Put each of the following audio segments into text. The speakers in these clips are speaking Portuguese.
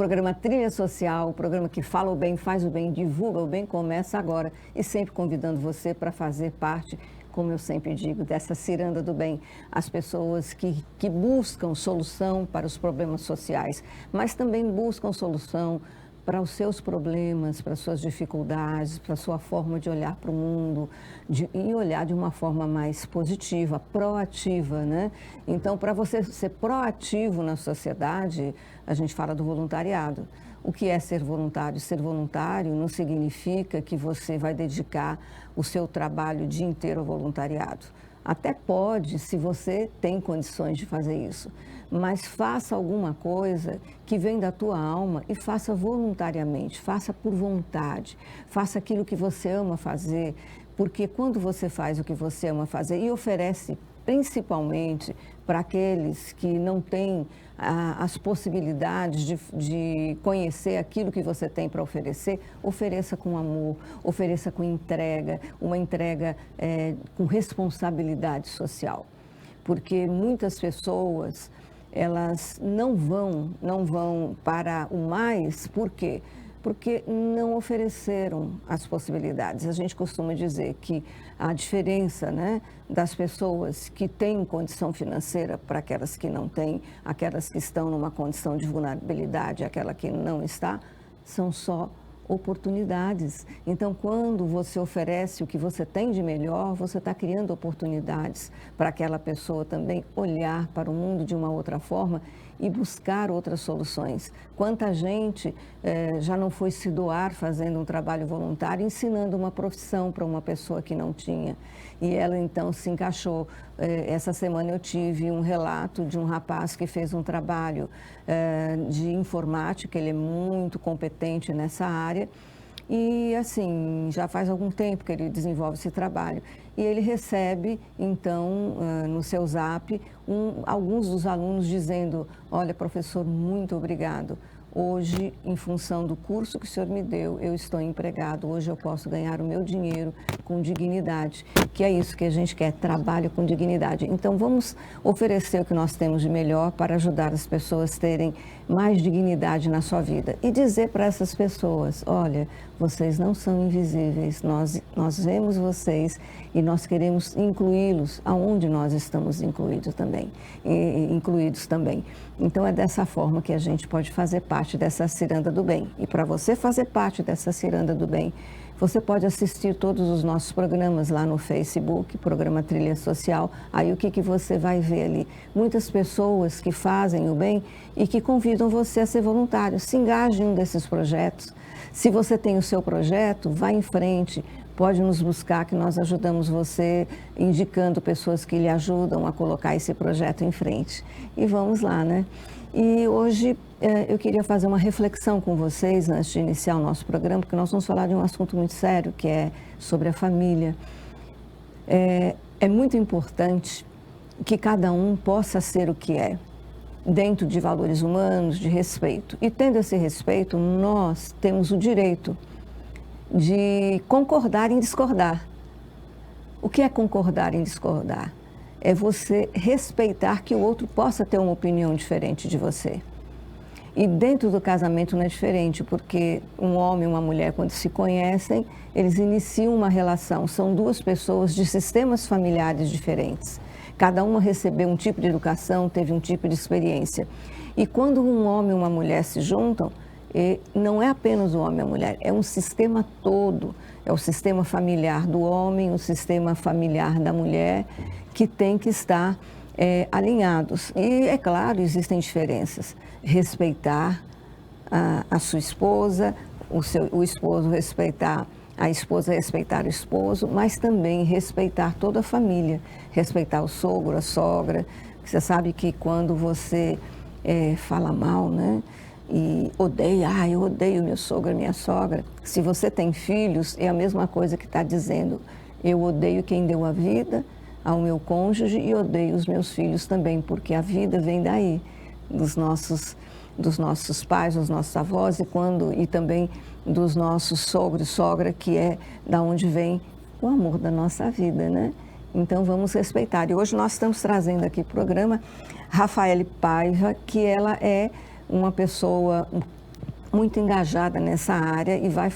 programa Trilha Social, o programa que fala o bem, faz o bem, divulga o bem, começa agora. E sempre convidando você para fazer parte, como eu sempre digo, dessa ciranda do bem. As pessoas que buscam solução para os problemas sociais, mas também buscam solução para os seus problemas, para as suas dificuldades, para a sua forma de olhar para o mundo e olhar de uma forma mais positiva, proativa, né? Então, para você ser proativo na sociedade, a gente fala do voluntariado. O que é ser voluntário? Ser voluntário não significa que você vai dedicar o seu trabalho o dia inteiro ao voluntariado. Até pode, se você tem condições de fazer isso, mas faça alguma coisa que vem da tua alma e faça voluntariamente, faça por vontade, faça aquilo que você ama fazer, porque quando você faz o que você ama fazer e oferece principalmente para aqueles que não têm as possibilidades de conhecer aquilo que você tem para oferecer, ofereça com amor, ofereça com entrega, uma entrega com responsabilidade social. Porque muitas pessoas, elas não vão para o mais, por quê? Porque não ofereceram as possibilidades. A gente costuma dizer que a diferença, né, das pessoas que têm condição financeira para aquelas que não têm, aquelas que estão numa condição de vulnerabilidade, aquela que não está, são só oportunidades. Então, quando você oferece o que você tem de melhor, você está criando oportunidades para aquela pessoa também olhar para o mundo de uma outra forma e buscar outras soluções. Quanta gente já não foi se doar fazendo um trabalho voluntário, ensinando uma profissão para uma pessoa que não tinha. E ela então se encaixou. Essa semana eu tive um relato de um rapaz que fez um trabalho de informática, ele é muito competente nessa área. E assim, já faz algum tempo que ele desenvolve esse trabalho. E ele recebe, então, no seu Zap, alguns dos alunos dizendo: olha, professor, muito obrigado. Hoje, em função do curso que o senhor me deu, eu estou empregado. Hoje eu posso ganhar o meu dinheiro com dignidade, que é isso que a gente quer, trabalho com dignidade. Então, vamos oferecer o que nós temos de melhor para ajudar as pessoas a terem mais dignidade na sua vida. E dizer para essas pessoas: olha, vocês não são invisíveis, nós vemos vocês e nós queremos incluí-los aonde nós estamos incluídos também. Então, é dessa forma que a gente pode fazer parte dessa ciranda do bem. E para você fazer parte dessa ciranda do bem, você pode assistir todos os nossos programas lá no Facebook, programa Trilha Social. Aí o que você vai ver ali? Muitas pessoas que fazem o bem e que convidam você a ser voluntário. Se engaje em um desses projetos. Se você tem o seu projeto, vá em frente. Pode nos buscar que nós ajudamos você, indicando pessoas que lhe ajudam a colocar esse projeto em frente. E vamos lá, né? E hoje eu queria fazer uma reflexão com vocês antes de iniciar o nosso programa, porque nós vamos falar de um assunto muito sério, que é sobre a família. É muito importante que cada um possa ser o que é, dentro de valores humanos, de respeito. E tendo esse respeito, nós temos o direito de concordar em discordar. O que é concordar em discordar? É você respeitar que o outro possa ter uma opinião diferente de você. E dentro do casamento não é diferente, porque um homem e uma mulher, quando se conhecem, eles iniciam uma relação. São duas pessoas de sistemas familiares diferentes. Cada uma recebeu um tipo de educação, teve um tipo de experiência. E quando um homem e uma mulher se juntam, não é apenas o homem e a mulher, é um sistema todo. É o sistema familiar do homem, o sistema familiar da mulher, que tem que estar alinhados. E, é claro, existem diferenças. Respeitar a sua esposa, o esposo respeitar a esposa, respeitar o esposo, mas também respeitar toda a família. Respeitar o sogro, a sogra. Você sabe que quando você fala mal, né? E odeia, eu odeio meu sogro e minha sogra. Se você tem filhos, é a mesma coisa que está dizendo: eu odeio quem deu a vida ao meu cônjuge e odeio os meus filhos também, porque a vida vem daí, dos nossos pais, dos nossos avós e também dos nossos sogros e sogra, que é da onde vem o amor da nossa vida, né? Então vamos respeitar. E hoje nós estamos trazendo aqui para o programa Rafaele Paiva, que ela é uma pessoa muito engajada nessa área e vai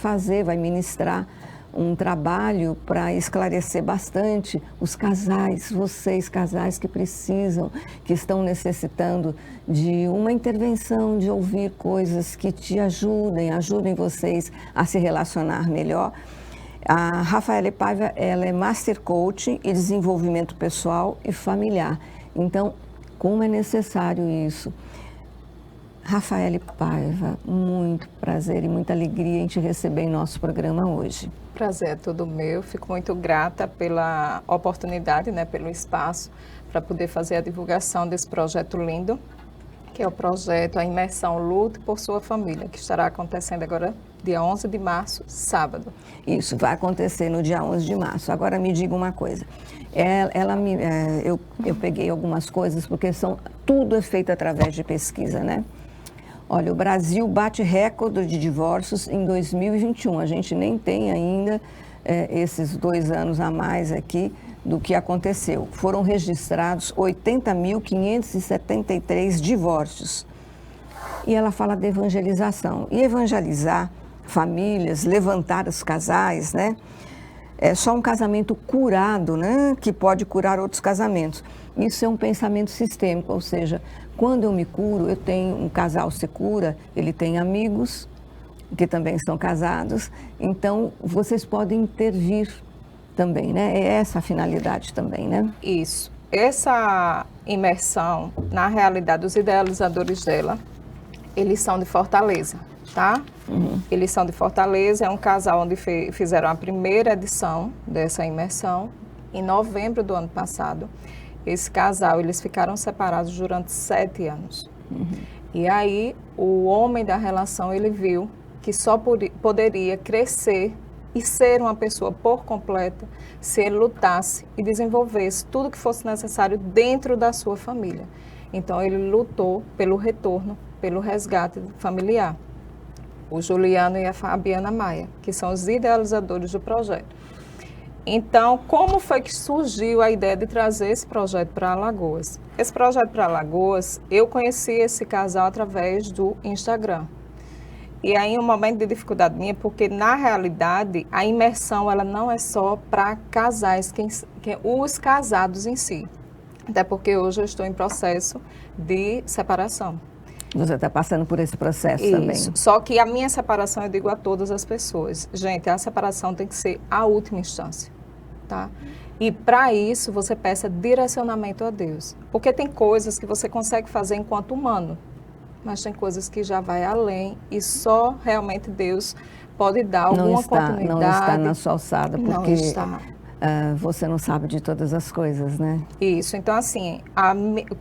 ministrar um trabalho para esclarecer bastante os casais, vocês casais que precisam, que estão necessitando de uma intervenção, de ouvir coisas que te ajudem vocês a se relacionar melhor. A Rafaele Paiva, ela é Master Coach e Desenvolvimento Pessoal e Familiar. Então, como é necessário isso? Rafaele Paiva, muito prazer e muita alegria em te receber em nosso programa hoje. Prazer é todo meu, fico muito grata pela oportunidade, pelo espaço para poder fazer a divulgação desse projeto lindo, que é o projeto A Imersão Lute por Sua Família, que estará acontecendo agora dia 11 de março, sábado. Isso, vai acontecer no dia 11 de março. Agora me diga uma coisa, eu peguei algumas coisas, porque tudo é feito através de pesquisa, né? Olha, o Brasil bate recorde de divórcios em 2021. A gente nem tem ainda esses 2 anos a mais aqui do que aconteceu. Foram registrados 80.573 divórcios. E ela fala de evangelização. E evangelizar famílias, levantar os casais, né? É só um casamento curado, né, que pode curar outros casamentos. Isso é um pensamento sistêmico, ou seja, quando eu me curo, eu tenho um casal se cura, ele tem amigos que também são casados, então vocês podem intervir também, né? É essa a finalidade também, né? Isso. Essa imersão, na realidade, os idealizadores dela, eles são de Fortaleza, tá? Uhum. Eles são de Fortaleza, é um casal onde fizeram a primeira edição dessa imersão em novembro do ano passado. Esse casal, eles ficaram separados durante 7 anos. Uhum. E aí, o homem da relação, ele viu que só poderia crescer e ser uma pessoa por completa se ele lutasse e desenvolvesse tudo que fosse necessário dentro da sua família. Então, ele lutou pelo retorno, pelo resgate familiar. O Juliano e a Fabiana Maia, que são os idealizadores do projeto. Então, como foi que surgiu a ideia de trazer esse projeto para Alagoas? Esse projeto para Alagoas, eu conheci esse casal através do Instagram. E aí, um momento de dificuldade minha, porque na realidade, a imersão ela não é só para casais, os casados em si. Até porque hoje eu estou em processo de separação. Você está passando por esse processo Isso. também. Só que a minha separação, eu digo a todas as pessoas, gente, a separação tem que ser a última instância, tá? E para isso, você peça direcionamento a Deus. Porque tem coisas que você consegue fazer enquanto humano, mas tem coisas que já vai além e só realmente Deus pode dar alguma oportunidade. Não está na sua alçada, porque não está. Você não sabe de todas as coisas, né? Isso. Então, assim,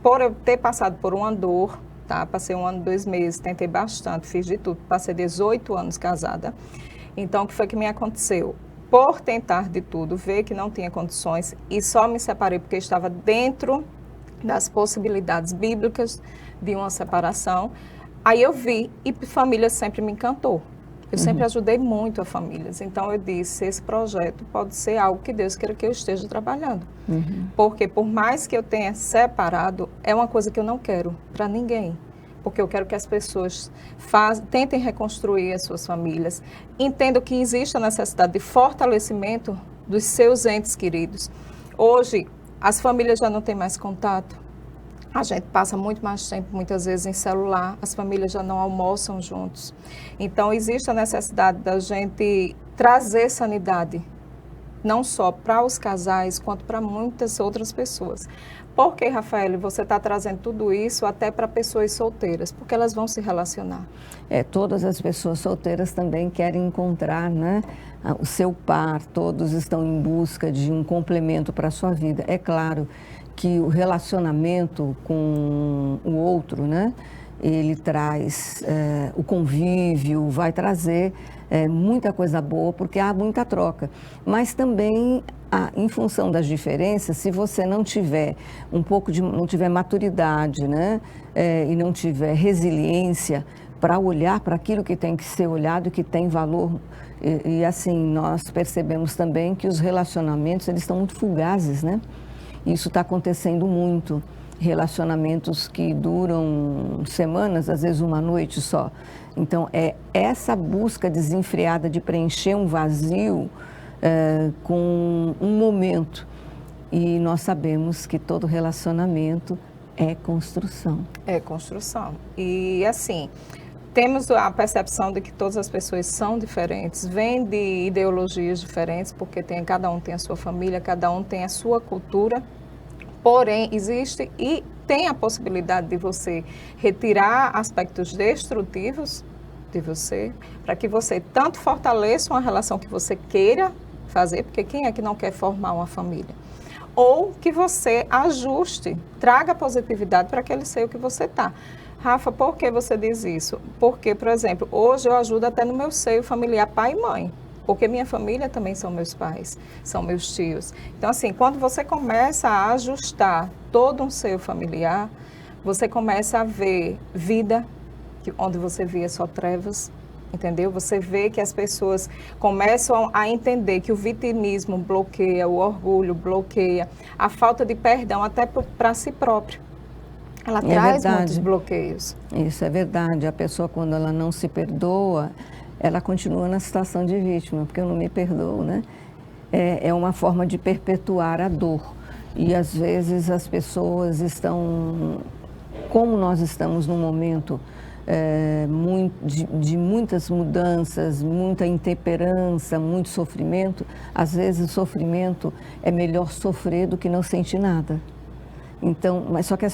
por eu ter passado por uma dor, tá? Passei 1 ano e 2 meses, tentei bastante, fiz de tudo, passei 18 anos casada. Então, o que foi que me aconteceu? Por tentar de tudo, ver que não tinha condições e só me separei porque estava dentro das possibilidades bíblicas de uma separação, aí eu vi e família sempre me encantou. Eu sempre ajudei muito a famílias. Então, eu disse, esse projeto pode ser algo que Deus queira que eu esteja trabalhando. Porque por mais que eu tenha separado, é uma coisa que eu não quero para ninguém. Porque eu quero que as pessoas tentem reconstruir as suas famílias, entendam que existe a necessidade de fortalecimento dos seus entes queridos. Hoje, as famílias já não têm mais contato. A gente passa muito mais tempo, muitas vezes, em celular, as famílias já não almoçam juntos. Então, existe a necessidade da gente trazer sanidade, não só para os casais, quanto para muitas outras pessoas. Por que, Rafaele, você está trazendo tudo isso até para pessoas solteiras? Porque elas vão se relacionar. Todas as pessoas solteiras também querem encontrar, né, o seu par, todos estão em busca de um complemento para a sua vida. É claro que o relacionamento com o outro, né, ele traz o convívio, vai trazer muita coisa boa, porque há muita troca. Mas também, em função das diferenças, se você não tiver não tiver maturidade, né, e não tiver resiliência para olhar para aquilo que tem que ser olhado, que tem valor, e assim, nós percebemos também que os relacionamentos, eles estão muito fugazes, né? Isso está acontecendo muito. relacionamentos que duram semanas, às vezes uma noite só. Então, é essa busca desenfreada de preencher um vazio com um momento. E nós sabemos que todo relacionamento é construção. É construção. E assim, temos a percepção de que todas as pessoas são diferentes, vêm de ideologias diferentes, porque cada um tem a sua família, cada um tem a sua cultura. Porém, existe e tem a possibilidade de você retirar aspectos destrutivos de você, para que você tanto fortaleça uma relação que você queira fazer, porque quem é que não quer formar uma família? Ou que você ajuste, traga positividade para aquele seio que você está. Rafa, por que você diz isso? Porque, por exemplo, hoje eu ajudo até no meu seio familiar, pai e mãe. Porque minha família também são meus pais, são meus tios. Então, assim, quando você começa a ajustar todo um seio familiar, você começa a ver vida, onde você via só trevas, entendeu? Você vê que as pessoas começam a entender que o vitimismo bloqueia, o orgulho bloqueia, a falta de perdão até para si próprio. Ela traz muitos bloqueios. Isso é verdade. A pessoa, quando ela não se perdoa, ela continua na situação de vítima, porque eu não me perdoo, né? É uma forma de perpetuar a dor. E, às vezes, as pessoas estão... Como nós estamos num momento de muitas mudanças, muita intemperança, muito sofrimento, às vezes o sofrimento é melhor sofrer do que não sentir nada. Então, mas só que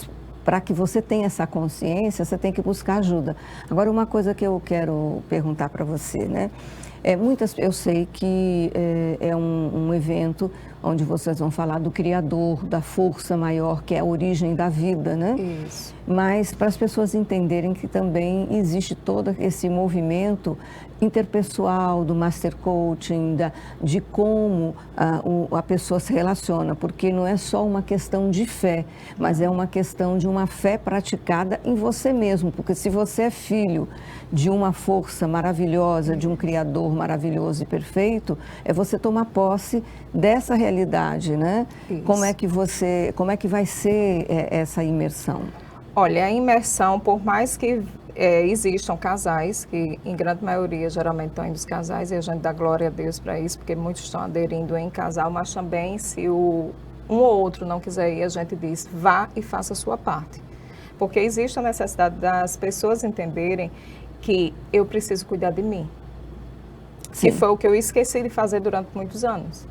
para que você tenha essa consciência, você tem que buscar ajuda. Agora, uma coisa que eu quero perguntar para você, né? Eu sei que é um evento onde vocês vão falar do Criador, da força maior, que é a origem da vida, né? Isso. Mas para as pessoas entenderem que também existe todo esse movimento interpessoal do Master Coaching, de como a pessoa se relaciona, porque não é só uma questão de fé, mas é uma questão de uma fé praticada em você mesmo, porque se você é filho de uma força maravilhosa, de um Criador maravilhoso e perfeito, é você tomar posse dessa realidade, né? Isso. Como é que vai ser essa imersão? Olha, a imersão, por mais que existam casais, que em grande maioria geralmente estão indo os casais, e a gente dá glória a Deus para isso, porque muitos estão aderindo em casal, mas também se um ou outro não quiser ir, a gente diz, vá e faça a sua parte. Porque existe a necessidade das pessoas entenderem que eu preciso cuidar de mim. Sim. Que foi o que eu esqueci de fazer durante muitos anos.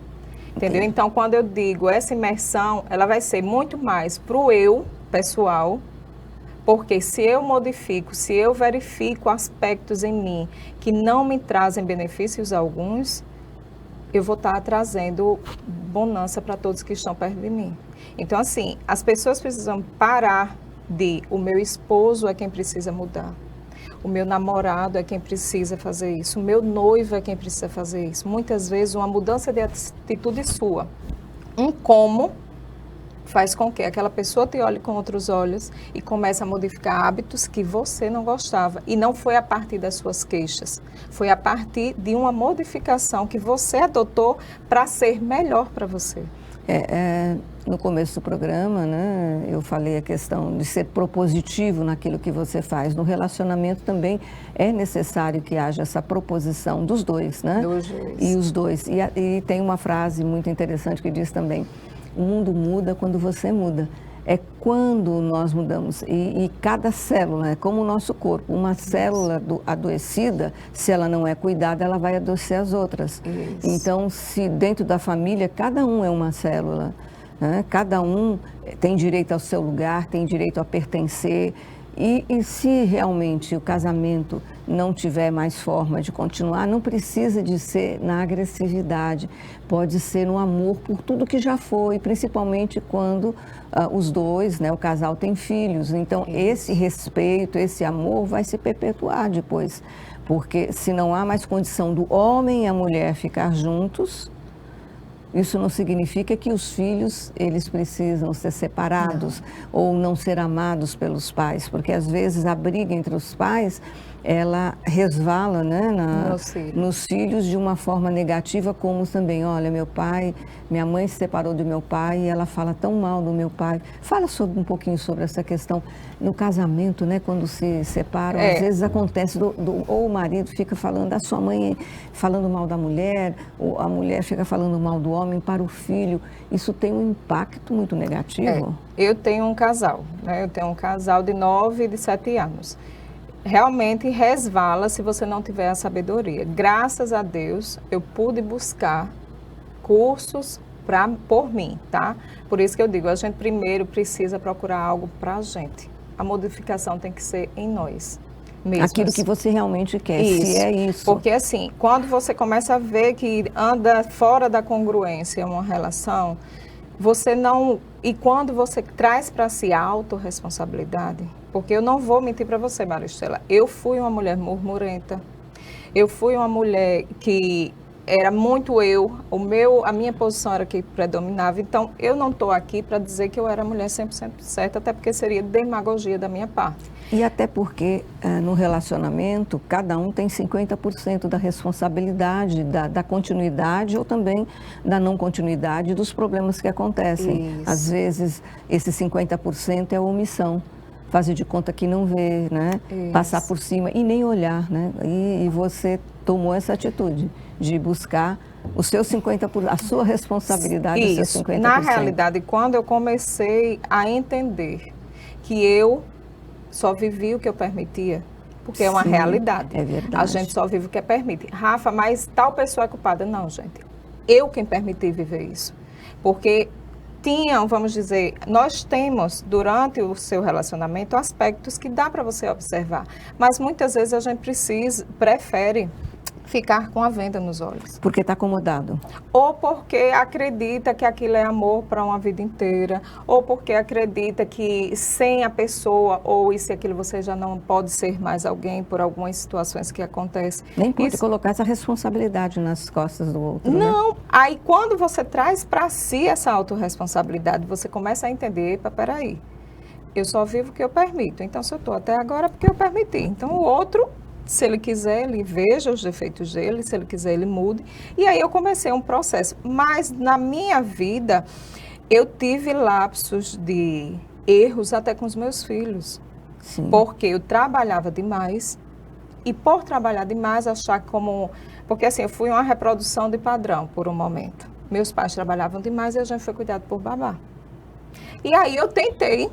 Entendeu? Então, quando eu digo essa imersão, ela vai ser muito mais para o eu pessoal, porque se eu modifico, se eu verifico aspectos em mim que não me trazem benefícios alguns, eu vou estar trazendo bonança para todos que estão perto de mim. Então, assim, as pessoas precisam parar o meu esposo é quem precisa mudar. O meu namorado é quem precisa fazer isso. O meu noivo é quem precisa fazer isso. Muitas vezes, uma mudança de atitude sua. Um como faz com que aquela pessoa te olhe com outros olhos e comece a modificar hábitos que você não gostava. E não foi a partir das suas queixas. Foi a partir de uma modificação que você adotou para ser melhor para você. No começo do programa, né, eu falei a questão de ser propositivo naquilo que você faz. No relacionamento também é necessário que haja essa proposição dos dois, né? Dos dois. E os dois. E tem uma frase muito interessante que diz também, o mundo muda quando você muda. É quando nós mudamos. E cada célula, é como o nosso corpo. Uma célula adoecida, se ela não é cuidada, ela vai adoecer as outras. Isso. Então, se dentro da família, cada um é uma célula, né? Cada um tem direito ao seu lugar, tem direito a pertencer. E se realmente o casamento não tiver mais forma de continuar, não precisa de ser na agressividade, pode ser no amor por tudo que já foi, principalmente quando os dois, né, o casal tem filhos. Então, esse respeito, esse amor vai se perpetuar depois, porque se não há mais condição do homem e a mulher ficar juntos, Isso não significa que os filhos, eles precisam ser separados ou não ser amados pelos pais, porque às vezes a briga entre os pais, ela resvala, né, nos filhos de uma forma negativa, como também, olha, minha mãe se separou do meu pai e ela fala tão mal do meu pai. Fala um pouquinho sobre essa questão no casamento, né, quando se separam, às vezes acontece, ou o marido fica falando da sua mãe, falando mal da mulher, ou a mulher fica falando mal do homem para o filho. Isso tem um impacto muito negativo. Eu tenho um casal, né, eu tenho um casal de 9 e de 7 anos. Realmente resvala se você não tiver a sabedoria. Graças a Deus, eu pude buscar cursos por mim, tá? Por isso que eu digo, a gente primeiro precisa procurar algo para a gente. A modificação tem que ser em nós mesmos. Aquilo que você realmente quer, se é isso. Porque assim, quando você começa a ver que anda fora da congruência uma relação, você não... E quando você traz para si a autorresponsabilidade, porque eu não vou mentir para você, Maristela, eu fui uma mulher murmurenta, eu fui uma mulher que era muito a minha posição era que predominava, então eu não estou aqui para dizer que eu era a mulher 100% certa, até porque seria demagogia da minha parte. E até porque no relacionamento, cada um tem 50% da responsabilidade da continuidade ou também da não continuidade dos problemas que acontecem. Isso. Às vezes, esse 50% é omissão. Fazer de conta que não vê, né? Isso. Passar por cima e nem olhar, né? E você tomou essa atitude de buscar o seu 50%, a sua responsabilidade, o seu 50%. Na realidade, quando eu comecei a entender que eu só vivi o que eu permitia, porque é uma realidade. É verdade. A gente só vive o que permite. Rafa, mas tal pessoa é culpada. Não, gente. Eu quem permiti viver isso. Porque vamos dizer, nós temos durante o seu relacionamento aspectos que dá para você observar, mas muitas vezes a gente prefere ficar com a venda nos olhos. Porque está acomodado. Ou porque acredita que aquilo é amor para uma vida inteira, ou porque acredita que sem a pessoa, ou isso e aquilo, você já não pode ser mais alguém por algumas situações que acontecem. Nem pode colocar essa responsabilidade nas costas do outro, não, né? Aí quando você traz para si essa autorresponsabilidade, você começa a entender, epa, peraí, eu só vivo o que eu permito, então se eu estou até agora é porque eu permiti, então o outro... Se ele quiser, ele veja os defeitos dele, se ele quiser, ele mude. E aí eu comecei um processo. Mas na minha vida, eu tive lapsos de erros até com os meus filhos. Sim. Porque eu trabalhava demais. E por trabalhar demais, achar como... Porque assim, eu fui uma reprodução de padrão por um momento. Meus pais trabalhavam demais e a gente foi cuidado por babá. E aí eu tentei...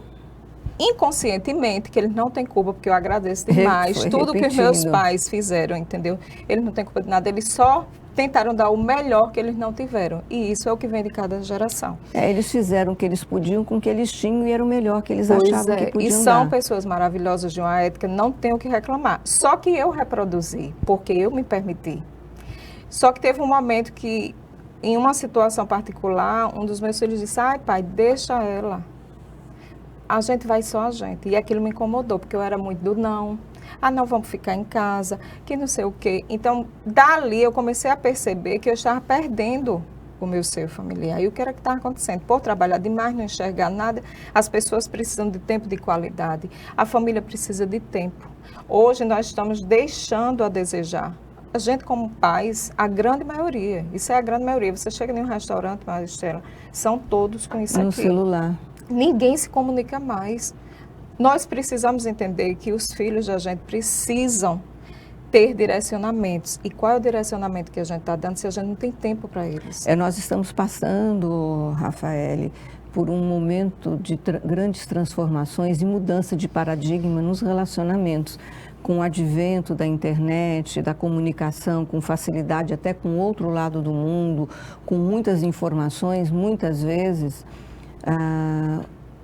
inconscientemente, que eles não têm culpa, porque eu agradeço demais tudo que os meus pais fizeram, entendeu? Eles não têm culpa de nada, eles só tentaram dar o melhor que eles não tiveram. E isso é o que vem de cada geração. Eles fizeram o que eles podiam com o que eles tinham e era o melhor que eles achavam que podiam dar. E são pessoas maravilhosas de uma ética, não tenho o que reclamar. Só que eu reproduzi, porque eu me permiti. Só que teve um momento que, em uma situação particular, um dos meus filhos disse, ai pai, deixa ela. A gente vai só a gente. E aquilo me incomodou, porque eu era muito do não. Ah, não, vamos ficar em casa, que não sei o quê. Então, dali eu comecei a perceber que eu estava perdendo o meu seio familiar. E o que era que estava acontecendo? Por trabalhar demais, não enxergar nada, as pessoas precisam de tempo de qualidade. A família precisa de tempo. Hoje nós estamos deixando a desejar. A gente como pais, a grande maioria, isso é a grande maioria. Você chega em um restaurante, Maristela, são todos com isso aqui. No celular. Ninguém se comunica mais. Nós precisamos entender que os filhos da gente precisam ter direcionamentos. E qual é o direcionamento que a gente está dando se a gente não tem tempo para eles? Nós estamos passando, Rafaele, por um momento de grandes transformações e mudança de paradigma nos relacionamentos. Com o advento da internet, da comunicação, com facilidade até com o outro lado do mundo, com muitas informações, muitas vezes...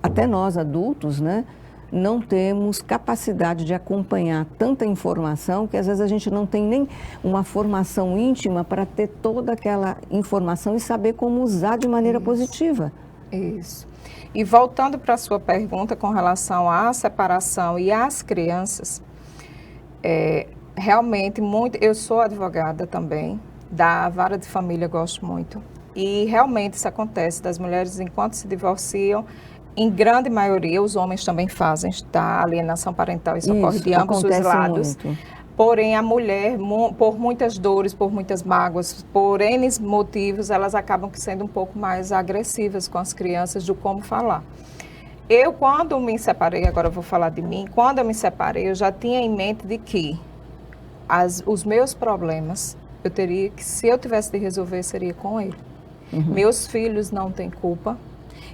até nós adultos, né, não temos capacidade de acompanhar tanta informação que às vezes a gente não tem nem uma formação íntima para ter toda aquela informação e saber como usar de maneira positiva. Isso. E voltando para a sua pergunta com relação à separação e às crianças, realmente, eu sou advogada também, da vara de família gosto muito. E realmente isso acontece, das mulheres enquanto se divorciam, em grande maioria, os homens também fazem, tá? Alienação parental, isso ocorre de ambos os lados. Muito. Porém, a mulher, por muitas dores, por muitas mágoas, por N motivos, elas acabam sendo um pouco mais agressivas com as crianças do como falar. Eu, quando me separei, agora eu vou falar de mim, quando eu me separei, eu já tinha em mente de que os meus problemas, eu teria que, se eu tivesse de resolver, seria com ele. Meus filhos não têm culpa.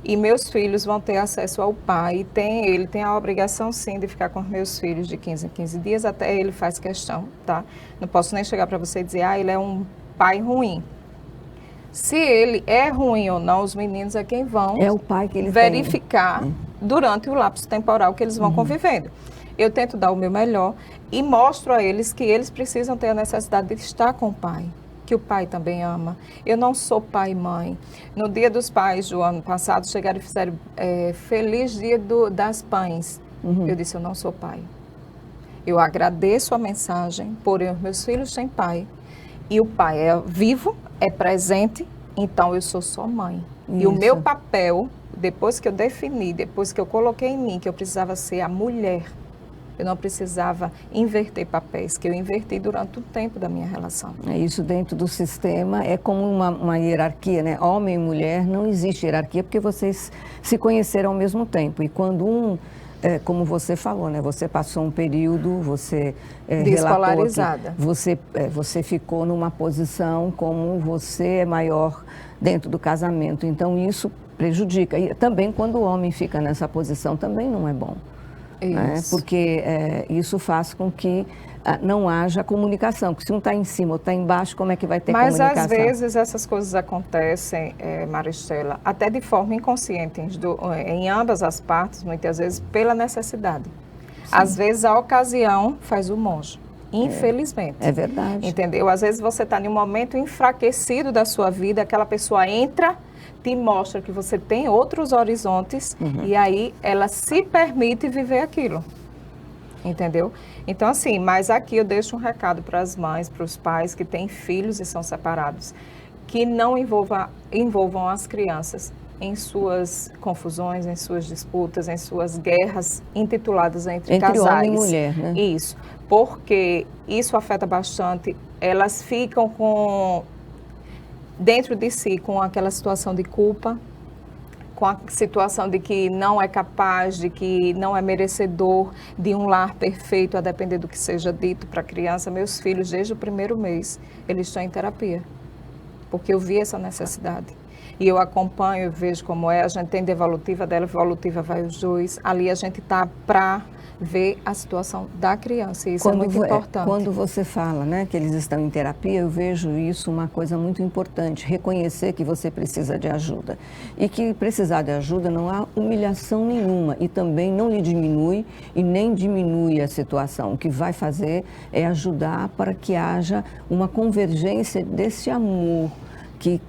E meus filhos vão ter acesso ao pai. Ele tem a obrigação, sim, de ficar com os meus filhos de 15 em 15 dias, até ele faz questão, tá? Não posso nem chegar para você e dizer, ele é um pai ruim. Se ele é ruim ou não, os meninos é quem vão o pai que ele verificar durante o lapso temporal que eles vão convivendo. Eu tento dar o meu melhor e mostro a eles que eles precisam ter a necessidade de estar com o pai, que o pai também ama. Eu não sou pai e mãe. No Dia dos Pais do ano passado, chegaram e fizeram Feliz Dia das Pães. Eu disse, eu não sou pai. Eu agradeço a mensagem, porém os meus filhos têm pai. E o pai é vivo, é presente, então eu sou só mãe. Isso. E o meu papel, depois que eu defini, depois que eu coloquei em mim que eu precisava ser a mulher, eu não precisava inverter papéis, que eu inverti durante o tempo da minha relação. Isso dentro do sistema é como uma hierarquia, né? Homem e mulher, não existe hierarquia porque vocês se conheceram ao mesmo tempo. E quando como você falou, né? Você passou um período, você despolarizada. Você ficou numa posição como você é maior dentro do casamento. Então isso prejudica. E também quando o homem fica nessa posição também não é bom. Né? Porque isso faz com que não haja comunicação, porque se um está em cima ou está embaixo, como é que vai ter comunicação? Mas às vezes essas coisas acontecem, Maristela, até de forma inconsciente, em ambas as partes, muitas vezes pela necessidade. Sim. Às vezes a ocasião faz o monge, infelizmente. É verdade. Entendeu? Às vezes você está em um momento enfraquecido da sua vida, aquela pessoa entra, te mostra que você tem outros horizontes e aí ela se permite viver aquilo, entendeu? Então assim, mas aqui eu deixo um recado para as mães, para os pais que têm filhos e são separados, que não envolvam as crianças em suas confusões, em suas disputas, em suas guerras intituladas entre casais. Entre homem e mulher, né? Isso, porque isso afeta bastante, elas ficam dentro de si, com aquela situação de culpa, com a situação de que não é capaz, de que não é merecedor de um lar perfeito, a depender do que seja dito para a criança. Meus filhos, desde o primeiro mês, eles estão em terapia, porque eu vi essa necessidade. E eu acompanho, eu vejo como é, a gente tem devolutiva dela, evolutiva vai os dois, ali a gente está para ver a situação da criança, e isso é muito importante. Quando você fala, né, que eles estão em terapia, eu vejo isso uma coisa muito importante, reconhecer que você precisa de ajuda. E que precisar de ajuda não há humilhação nenhuma e também não lhe diminui e nem diminui a situação. O que vai fazer é ajudar para que haja uma convergência desse amor, que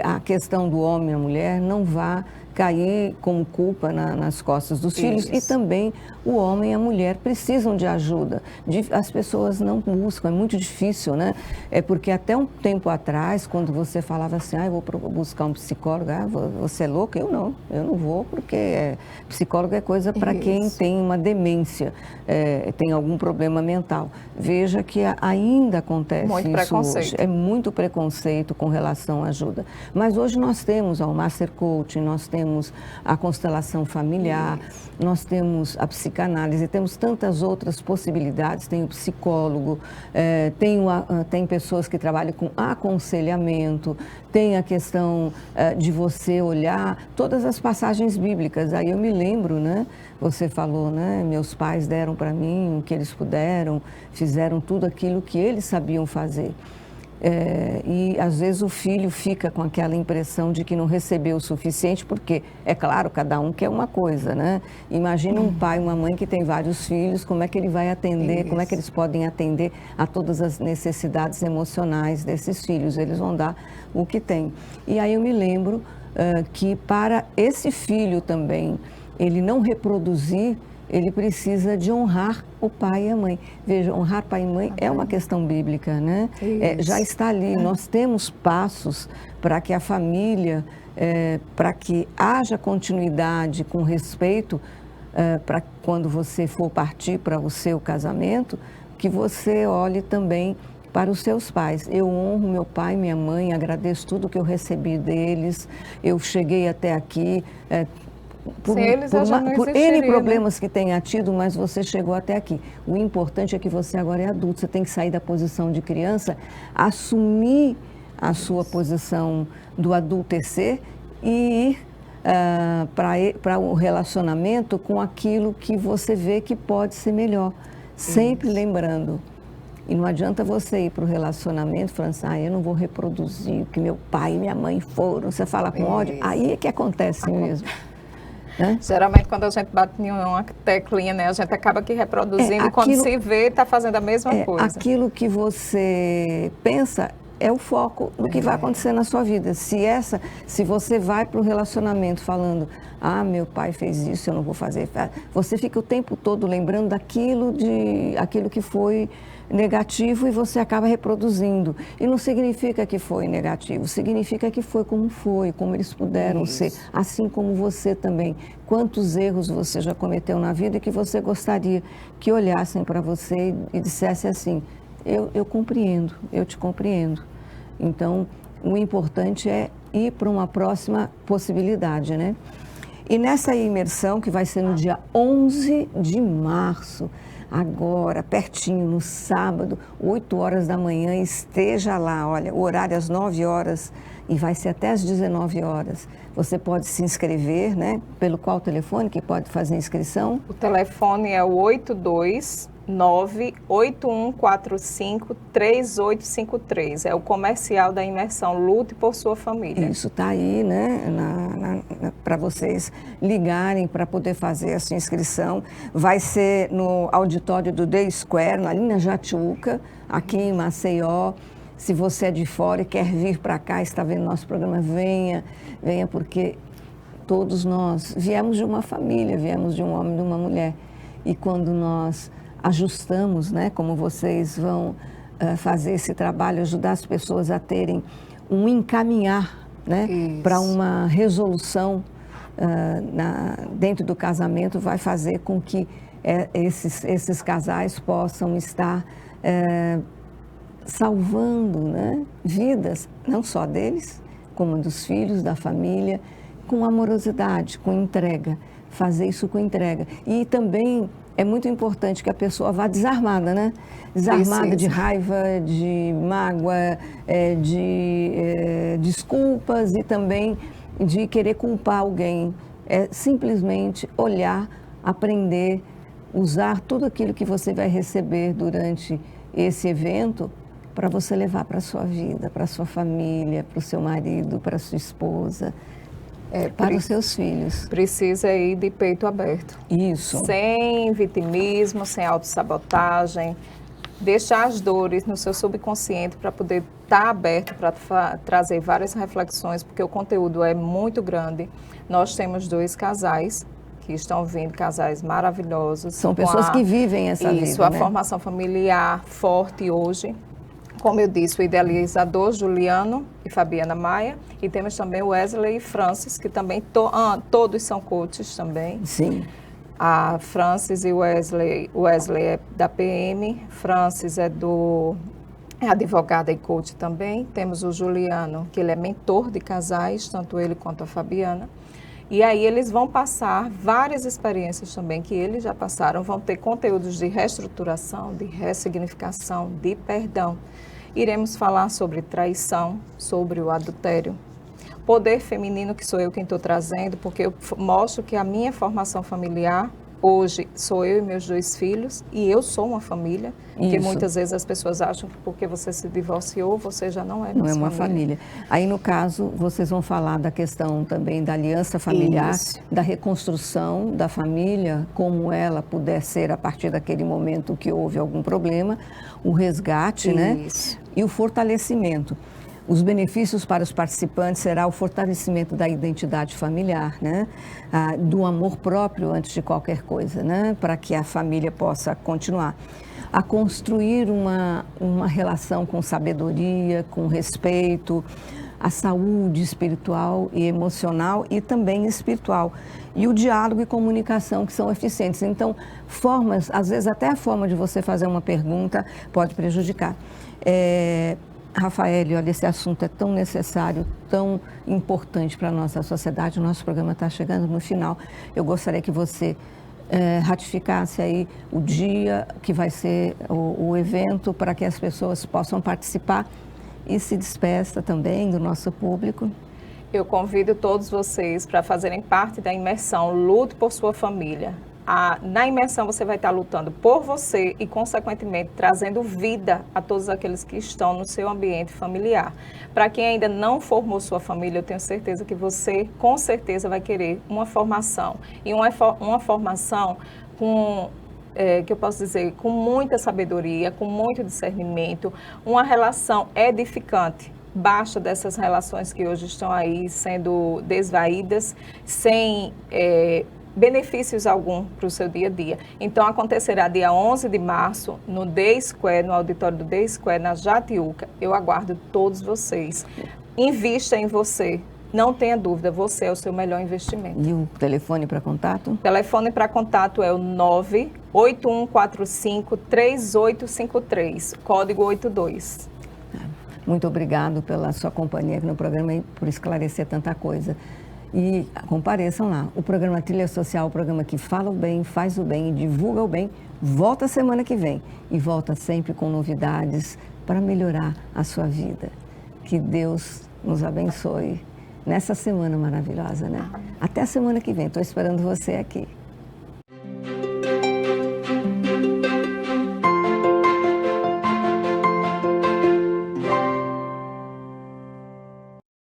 a questão do homem e a mulher não vá cair como culpa nas costas dos filhos. E também o homem e a mulher precisam de ajuda. As pessoas não buscam, é muito difícil, né? É porque até um tempo atrás, quando você falava assim, eu vou buscar um psicólogo, você é louca? Eu não vou, porque psicólogo é coisa para quem tem uma demência, tem algum problema mental. Veja que ainda acontece muito isso preconceito. Hoje. É muito preconceito com relação à ajuda. Mas hoje nós temos o Master Coaching, nós temos a constelação familiar, nós temos a psicanálise, temos tantas outras possibilidades, tem o psicólogo, tem pessoas que trabalham com aconselhamento, tem a questão de você olhar todas as passagens bíblicas. Aí eu me lembro, né? Você falou, né? Meus pais deram para mim o que eles puderam, fizeram tudo aquilo que eles sabiam fazer. E às vezes o filho fica com aquela impressão de que não recebeu o suficiente, porque, é claro, cada um quer uma coisa, né? Imagina um pai, uma mãe que tem vários filhos, como é que ele vai atender, como é que eles podem atender a todas as necessidades emocionais desses filhos? Eles vão dar o que tem. E aí eu me lembro que para esse filho também, ele não reproduzir ele precisa de honrar o pai e a mãe. Veja, honrar pai e mãe é uma questão bíblica, né? Já está ali, nós temos passos para que a família, para que haja continuidade com respeito, para quando você for partir para o seu casamento, que você olhe também para os seus pais. Eu honro meu pai e minha mãe, agradeço tudo que eu recebi deles, eu cheguei até aqui, por N problemas, né, que tenha tido, mas você chegou até aqui. O importante é que você agora é adulto, você tem que sair da posição de criança, assumir a sua posição do adultecer e ir para o relacionamento com aquilo que você vê que pode ser melhor. Sempre lembrando. E não adianta você ir para o relacionamento falando assim, eu não vou reproduzir o que meu pai e minha mãe foram. Você fala com ódio, aí é que acontece mesmo. Né? Geralmente, quando a gente bate em uma teclinha, né, a gente acaba aqui reproduzindo e quando se vê, está fazendo a mesma coisa. Aquilo que você pensa é o foco do que vai acontecer na sua vida. Se você vai para o relacionamento falando, meu pai fez isso, eu não vou fazer, você fica o tempo todo lembrando daquilo que foi negativo e você acaba reproduzindo. E não significa que foi negativo, significa que foi, como eles puderam ser, assim como você também. Quantos erros você já cometeu na vida e que você gostaria que olhassem para você e dissessem assim, eu compreendo, eu te compreendo. Então, o importante é ir para uma próxima possibilidade, né? E nessa imersão, que vai ser no dia 11 de março, agora, pertinho, no sábado, 8 horas da manhã, esteja lá, olha, o horário às 9 horas e vai ser até às 19 horas. Você pode se inscrever, né? Pelo qual telefone que pode fazer a inscrição? O telefone é o 829-8145-3853. É o comercial da imersão Lute por Sua Família. Isso está aí, né? Para vocês ligarem para poder fazer essa inscrição. Vai ser no auditório do The Square, na linha Jatiuca, aqui em Maceió. Se você é de fora e quer vir para cá, está vendo nosso programa, venha porque todos nós viemos de uma família, viemos de um homem e de uma mulher. E quando nós ajustamos, né, como vocês vão fazer esse trabalho, ajudar as pessoas a terem um encaminhar, né, para uma resolução dentro do casamento, vai fazer com que esses casais possam estar salvando, né, vidas, não só deles, como dos filhos, da família, com amorosidade, com entrega. Fazer isso com entrega. E também é muito importante que a pessoa vá desarmada, né? Desarmada de raiva, de mágoa, de desculpas e também de querer culpar alguém. É simplesmente olhar, aprender, usar tudo aquilo que você vai receber durante esse evento para você levar para a sua vida, para a sua família, para o seu marido, para a sua esposa, para os seus filhos. Precisa ir de peito aberto. Isso. Sem vitimismo, sem autossabotagem. Deixar as dores no seu subconsciente para poder estar aberto para trazer várias reflexões, porque o conteúdo é muito grande. Nós temos 2 casais que estão vindo, casais maravilhosos. São pessoas que vivem essa vida, Isso, a né? formação familiar forte hoje. Como eu disse, o idealizador Juliano e Fabiana Maia. E temos também o Wesley e Francis, que também todos são coaches também. Sim. A Francis e o Wesley é da PM, Francis é advogada e coach também. Temos o Juliano, que ele é mentor de casais, tanto ele quanto a Fabiana. E aí eles vão passar várias experiências também que eles já passaram, vão ter conteúdos de reestruturação, de ressignificação, de perdão. Iremos falar sobre traição, sobre o adultério. Poder feminino, que sou eu quem estou trazendo, porque eu mostro que a minha formação familiar, hoje, sou eu e meus 2 filhos, e eu sou uma família, porque muitas vezes as pessoas acham que porque você se divorciou, você já não é mais família. Não é uma família. Aí, no caso, vocês vão falar da questão também da aliança familiar, da reconstrução da família, como ela puder ser a partir daquele momento que houve algum problema, o resgate, né? E o fortalecimento. Os benefícios para os participantes será o fortalecimento da identidade familiar, né? Do amor próprio antes de qualquer coisa, né? Para que a família possa continuar a construir uma relação com sabedoria, com respeito, a saúde espiritual e emocional e também espiritual. E o diálogo e comunicação que são eficientes. Então, formas, às vezes até a forma de você fazer uma pergunta pode prejudicar. Rafael, olha, esse assunto é tão necessário, tão importante para a nossa sociedade. O nosso programa está chegando no final. Eu gostaria que você ratificasse aí o dia que vai ser o evento para que as pessoas possam participar e se despeça também do nosso público. Eu convido todos vocês para fazerem parte da imersão Lute por Sua Família. Na imersão você vai estar lutando por você e, consequentemente, trazendo vida a todos aqueles que estão no seu ambiente familiar. Para quem ainda não formou sua família, eu tenho certeza que você, com certeza, vai querer uma formação. E uma formação com, que eu posso dizer, com muita sabedoria, com muito discernimento, uma relação edificante. Basta dessas relações que hoje estão aí sendo desvaídas, sem benefícios algum para o seu dia a dia. Então, acontecerá dia 11 de março, no The Square, no auditório do The Square, na Jatiuca. Eu aguardo todos vocês. Invista em você. Não tenha dúvida, você é o seu melhor investimento. E o telefone para contato? O telefone para contato é o 98145-3853, código 82. Muito obrigado pela sua companhia aqui no programa e por esclarecer tanta coisa. E compareçam lá. O programa Trilha Social, o programa que fala o bem, faz o bem e divulga o bem, volta semana que vem. E volta sempre com novidades para melhorar a sua vida. Que Deus nos abençoe nessa semana maravilhosa, né? Até a semana que vem. Estou esperando você aqui.